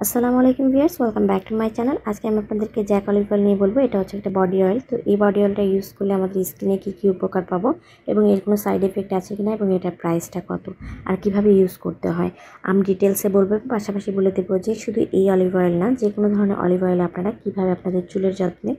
আসসালামু আলাইকুম viewers, welcome back to my channel. আজকে আমি আপনাদেরকে জ্যাক অলিভ অয়েল নিয়ে বলবো। এটা হচ্ছে একটা বডি অয়েল। তো এই বডি অয়েলটা ইউজ করলে আমাদের স্কিনে কী উপকার পাবো এবং এর কোনো সাইড এফেক্ট আছে কিনা এবং এটার প্রাইসটা কত আর কিভাবে ইউজ করতে হয় আমি ডিটেলসে বলবো। পাশাপাশি বলে দেবো যে শুধু এই অলিভ অয়েল না, যে কোনো ধরনের অলিভ অয়েল আপনারা কীভাবে আপনাদের চুলের যত্নে,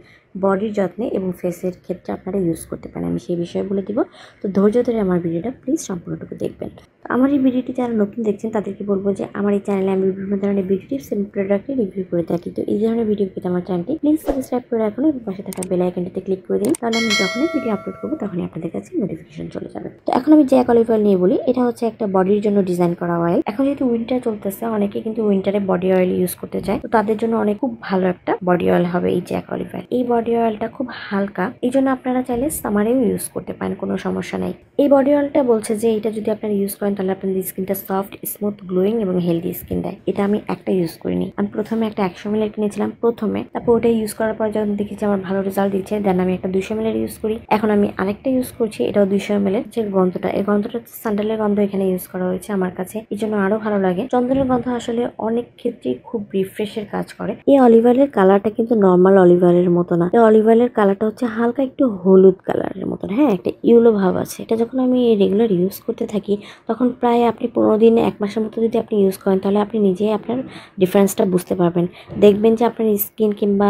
বডির যত্নে এবং ফেসের ক্ষেত্রে আপনারা ইউজ করতে পারেন, আমি সেই বিষয়ে বলে দিব। তো ধৈর্য ধরে আমার ভিডিওটা প্লিজ সম্পূর্ণটুকু দেখবেন। তো আমার এই ভিডিওটি যারা নতুন দেখছেন তাদেরকে বলবো যে আমার এই চ্যানেলে আমি বিভিন্ন ধরনের বিউটি টিপস এবং প্রোডাক্টের রিভিউ করে থাকি। তো এই ধরনের ভিডিও পেতে আমার চ্যানেলটি প্লিজ সাবস্ক্রাইব করে রাখুন এবং পাশে থাকা বেল আইকনটিতে ক্লিক করে দিন, তাহলে আমি যখনই ভিডিও আপলোড করবো তখনই আপনাদের কাছে নোটিফিকেশন চলে যাবে। তো এখন আমি জ্যাক অলিভ অয়েল নিয়ে বলি। এটা হচ্ছে একটা বডির জন্য ডিজাইন করা অয়েল। এখন যেহেতু উইন্টার চলতেছে, অনেকে কিন্তু উইন্টারে বডি অয়েল ইউজ করতে চায়, তো তাদের জন্য অনেক খুব ভালো একটা বডি অয়েল হবে এই জ্যাক অলিভ অয়েল। এই বডি অয়েলটা খুব হালকা, এই জন্য আপনারা চাইলে সামারেও ইউজ করতে পারেন, কোনো সমস্যা নাই। এই বডি অয়েলটা বলছে যে এটা যদি আপনারা ইউজ করেন তাহলে আপনাদের স্কিনটা সফট, স্মুথ, গ্লোয়িং এবং হেলদি স্কিন দেয়। এটা আমি একটা ইউজ করিনি, আমি প্রথমে একটা 100 ml কিনেছিলাম প্রথমে, তারপর ওটা ইউজ করার পর যখন দেখেছি আমার ভালো রেজাল্ট দিচ্ছে, দেন আমি একটা 200 ml ইউজ করি। এখন আমি আরেকটা ইউজ করছি, এটাও 200 ml। যে গন্ধটা, এই গন্ধটা স্যান্ডেলের গন্ধ এখানে ইউজ করা হয়েছে আমার কাছে, এই জন্য আরো ভালো লাগে। চন্দনের গন্ধ আসলে অনেক ক্ষেত্রেই খুব রিফ্রেশের কাজ করে। এই অলিভ অয়েলের কালারটা কিন্তু নর্মাল অলিভ অয়েলের মতো না, এই অলিভ অয়েলের কালারটা হচ্ছে হালকা একটু হলুদ কালারের মতন। হ্যাঁ, একটা ইয়েলো ভাব আছে। এটা যখন আমি রেগুলার ইউজ করতে থাকি তখন প্রায় আপনি 15 দিন 1 মাসের মতো যদি আপনি ইউজ করেন তাহলে আপনি নিজেই আপনার ডিফারেন্সটা বুঝতে পারবেন। দেখবেন যে আপনার স্কিন কিংবা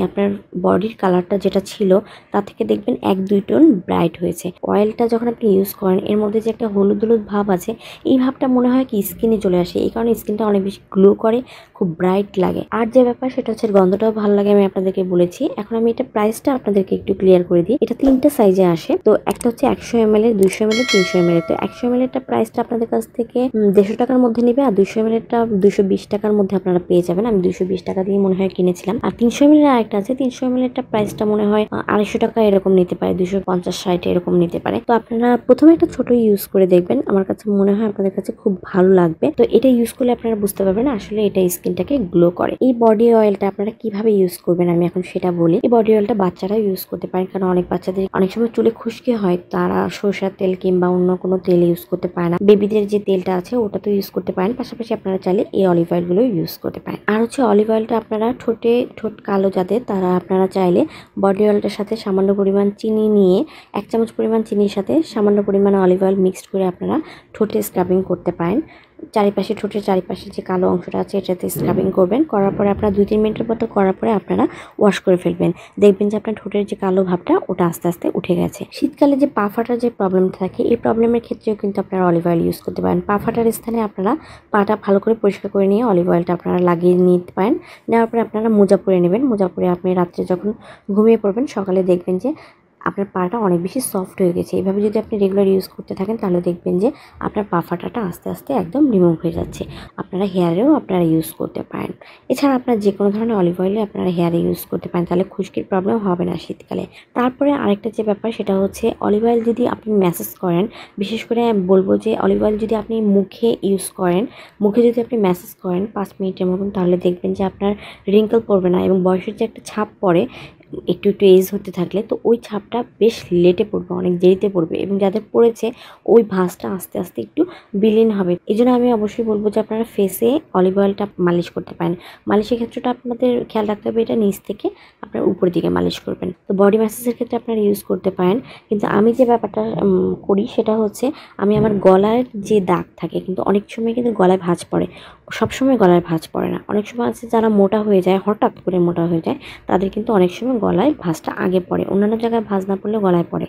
আপনার বডির কালারটা যেটা ছিল তা থেকে দেখবেন 1-2 টোন ব্রাইট হয়েছে। অয়েলটা যখন আপনি ইউজ করেন এর মধ্যে যে একটা হলুদ হলুদ ভাব আছে, এই ভাবটা মনে হয় কি স্কিনে চলে আসে, এই কারণে স্কিনটা অনেক বেশি গ্লো করে, খুব ব্রাইট লাগে। আর যে ব্যাপার সেটা হচ্ছে গন্ধটাও ভালো লাগে, আমি আপনাদেরকে বলেছি। এখন আমি এটা প্রাইসটা আপনাদেরকে একটু ক্লিয়ার করে দিই। এটা 3টা সাইজে আসে। তো একটা হচ্ছে 100 ml, 200 ml, 300 ml। তো 100 ml এর প্রাইসটা আপনাদের কাছ থেকে 150 টাকার মধ্যে নেবে, আর 200 ml টা 220 টাকার মধ্যে আপনারা পেয়ে যাবেন। আমি 220 টাকা দিয়ে মনে হয় কিনেছিলাম। আর 300 ml এর আরেকটা আছে, 300 ml এর প্রাইসটা মনে হয় 250 টাকা এরকম নিতে পারে, 250-60 এরকম নিতে পারে। তো আপনারা প্রথমে একটা ছোট ইউজ করে দেখবেন, আমার কাছে মনে হয় আপনাদের কাছে খুব ভালো লাগবে। তো এটা ইউজ করলে আপনারা বুঝতে পারবেন আসলে এটা স্কিনটাকে গ্লো করে। এই বডি অয়েলটা আপনারা কিভাবে ইউজ করবেন আমি এখন সেটা বলি। এই বডি অয়েলটা বাচ্চারা ইউজ করতে পারেন, কারণ অনেক বাচ্চাদের অনেক সময় চুলে খুশকি হয়, তারা সরষের তেল কিংবা অন্য কোনো তেল ইউজ করতে পারে না। বেবিদের যে তেলটা আছে ওটা তো ইউজ করতে পারেন, পাশাপাশি আপনারা চাইলে এই অলিভ অয়েল গুলো ইউজ করতে পারেন। আর হচ্ছে অলিভ অয়েলটা আপনারা ঠোঁট কালো যাদের, তারা আপনারা চাইলে বডি অয়েলটার সাথে সামান্য পরিমাণ চিনি নিয়ে 1 চামচ পরিমাণ চিনির সাথে সামান্য পরিমাণ অলিভ অয়েল মিক্সড করে আপনারা ঠোঁটে স্ক্রাবিং করতে পারেন। চারিপাশে, ঠোঁটের চারিপাশে যে কালো অংশটা আছে এটাতে স্ক্রাবিং করবেন। করার পরে আপনারা 2-3 মিনিটের মতো করার পরে আপনারা ওয়াশ করে ফেলবেন। দেখবেন যে আপনার ঠোঁটের যে কালো ভাবটা ওটা আস্তে আস্তে উঠে গেছে। শীতকালে যে পা ফাটার যে প্রবলেমটা থাকে, এই প্রবলেমের ক্ষেত্রেও কিন্তু আপনারা অলিভ অয়েল ইউজ করতে পারেন। পা ফাটার স্থানে আপনারা পাটা ভালো করে পরিষ্কার করে নিয়ে অলিভ অয়েলটা আপনারা লাগিয়ে নিতে পারেন। নেওয়ার পরে আপনারা মোজা পরে নেবেন। মোজা পরে আপনি রাত্রে যখন ঘুমিয়ে পড়বেন সকালে দেখবেন যে আপনার পাটা অনেক বেশি সফট হয়ে গেছে। এইভাবে যদি আপনি রেগুলার ইউজ করতে থাকেন তাহলে দেখবেন যে আপনার পা ফাটাটা আস্তে আস্তে একদম রিমুভ হয়ে যাচ্ছে। আপনারা হেয়ারেও আপনারা ইউজ করতে পারেন। এছাড়া আপনারা যে কোনো ধরনের অলিভ অয়েলে আপনারা হেয়ারে ইউজ করতে পারেন, তাহলে খুশকির প্রবলেম হবে না শীতকালে। তারপরে আরেকটা যে ব্যাপার সেটা হচ্ছে অলিভ অয়েল যদি আপনি ম্যাসাজ করেন, বিশেষ করে বলবো যে অলিভ অয়েল যদি আপনি মুখে ইউজ করেন, মুখে যদি আপনি ম্যাসাজ করেন 5 মিনিটের মতন, তাহলে দেখবেন যে আপনার রিঙ্কেল পড়বে না এবং বয়সের যে একটা ছাপ পড়ে একটু একটু এজ হতে থাকলে, তো ওই ছাপটা বেশ লেটে পড়বে, অনেক দেরিতে পড়বে এবং যাদের পড়েছে ওই ভাঁজটা আস্তে আস্তে একটু বিলীন হবে। এই জন্য আমি অবশ্যই বলবো যে আপনারা ফেসে অলিভ অয়েলটা মালিশ করতে পারেন। মালিশের ক্ষেত্রটা আপনাদের খেয়াল রাখতে হবে, এটা নিচ থেকে আপনার উপরের দিকে মালিশ করবেন। তো বডি ম্যাসাজের ক্ষেত্রে আপনারা ইউজ করতে পারেন, কিন্তু আমি যে ব্যাপারটা করি সেটা হচ্ছে আমি আমার গলার যে দাগ থাকে, কিন্তু অনেক সময় কিন্তু গলায় ভাঁজ পড়ে, সবসময় গলায় ভাঁজ পড়ে না। অনেক সময় আছে যারা মোটা হয়ে যায়, হঠাৎ করে মোটা হয়ে যায়, তাদের কিন্তু অনেক সময় গলায় ভাঁজটা আগে পড়ে, অন্যান্য জায়গায় ভাঁজ না পড়লে গলায় পড়ে।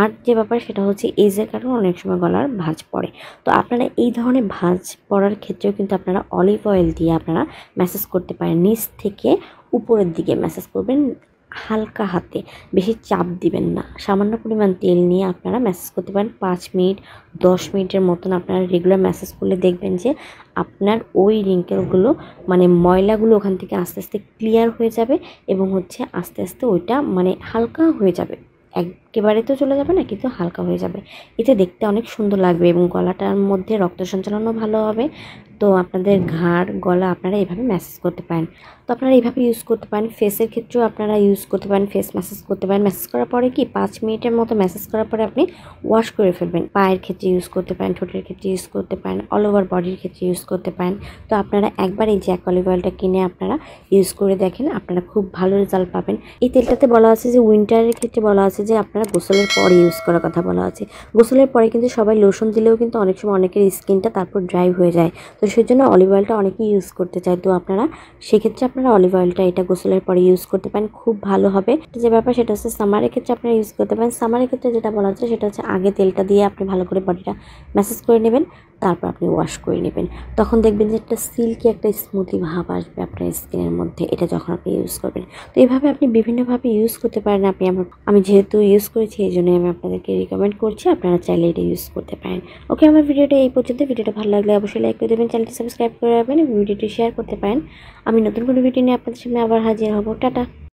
আর যে ব্যাপার সেটা হচ্ছে এজের কারণে অনেক সময় গলার ভাঁজ পড়ে। তো আপনারা এই ধরনের ভাঁজ পড়ার ক্ষেত্রেও কিন্তু আপনারা অলিভ অয়েল দিয়ে আপনারা ম্যাসাজ করতে পারেন। নিচ থেকে উপরের দিকে ম্যাসাজ করবেন হালকা হাতে, বেশি চাপ দিবেন না। সামান্য পরিমাণ তেল নিয়ে আপনারা ম্যাসাজ করতে পারেন 5 মিনিট 10 মিনিটের মতন। আপনারা রেগুলার ম্যাসাজ করলে দেখবেন যে আপনার ওই রিঙ্কেলগুলো ময়লাগুলো ওখান থেকে আস্তে আস্তে ক্লিয়ার হয়ে যাবে এবং আস্তে আস্তে ওইটা হালকা হয়ে যাবে। একেবারে তো চলে যাবে না, কিন্তু হালকা হয়ে যাবে। এতে দেখতে অনেক সুন্দর লাগবে এবং গলাটার মধ্যে রক্ত সঞ্চালনও ভালো হবে, তো আপনাদের ঘাড় গলা আপনারা এভাবে ম্যাসাজ করতে পারেন। তো আপনারা এইভাবে ইউজ করতে পারেন। ফেসের ক্ষেত্রেও আপনারা ইউজ করতে পারেন, ফেস ম্যাসাজ করতে পারেন। ম্যাসাজ করার পরে কি 5 মিনিটের মতো ম্যাসাজ করার পরে আপনি ওয়াশ করে ফেলবেন। পায়ের ক্ষেত্রে ইউজ করতে পারেন, ঠোঁটের ক্ষেত্রে ইউজ করতে পারেন, অল ওভার বডির ক্ষেত্রে ইউজ করতে পারেন। তো আপনারা একবার এই জ্যাক অলিভ অয়েলটা কিনে আপনারা ইউজ করে দেখেন, আপনারা খুব ভালো রেজাল্ট পাবেন। এই তেলটাতে বলা আছে যে উইন্টারের ক্ষেত্রে বলা আছে যে আপনারা গোসলের পরে ইউজ করার কথা বলা আছে। গোসলের পরে কিন্তু সবাই লোশন দিলেও কিন্তু অনেক সময় অনেকের স্কিনটা তারপর ড্রাই হয়ে যায়। তো সেই জন্য অলিভ অয়েলটা অনেকেই ইউজ করতে চায়। তো আপনারা সেক্ষেত্রে আপনারা অলিভ অয়েলটা এটা গোসলের পরে ইউজ করতে পারেন, খুব ভালো হবে। যে ব্যাপার সেটা হচ্ছে সামারের ক্ষেত্রে আপনারা ইউজ করতে পারেন। সামারের ক্ষেত্রে যেটা বলা হচ্ছে সেটা হচ্ছে আগে তেলটা দিয়ে আপনি ভালো করে বডিটা ম্যাসাজ করে নেবেন, তারপর আপনি ওয়াশ করে নেবেন। তখন দেখবেন যে একটা সিল্কি একটা স্মুথি ভাব আসবে আপনার স্কিনের মধ্যে, এটা যখন আপনি ইউজ করবেন। তো এইভাবে আপনি বিভিন্নভাবে ইউজ করতে পারেন। আমি যেহেতু ইউজ করেছি এই জন্যই আমি আপনাদেরকে রিকমেন্ড করছি, আপনারা চাইলে এটা ইউজ করতে পারেন। ওকে, আমার ভিডিওটা এই পর্যন্ত। ভিডিওটা ভালো লাগলে অবশ্যই লাইক করে দেবেন, চ্যানেলটি সাবস্ক্রাইব করে রাখবেন এবং ভিডিওটি শেয়ার করতে পারেন। আমি নতুন কোনো ভিডিও নিয়ে আপনাদের সামনে আবার হাজির হব। টাটা।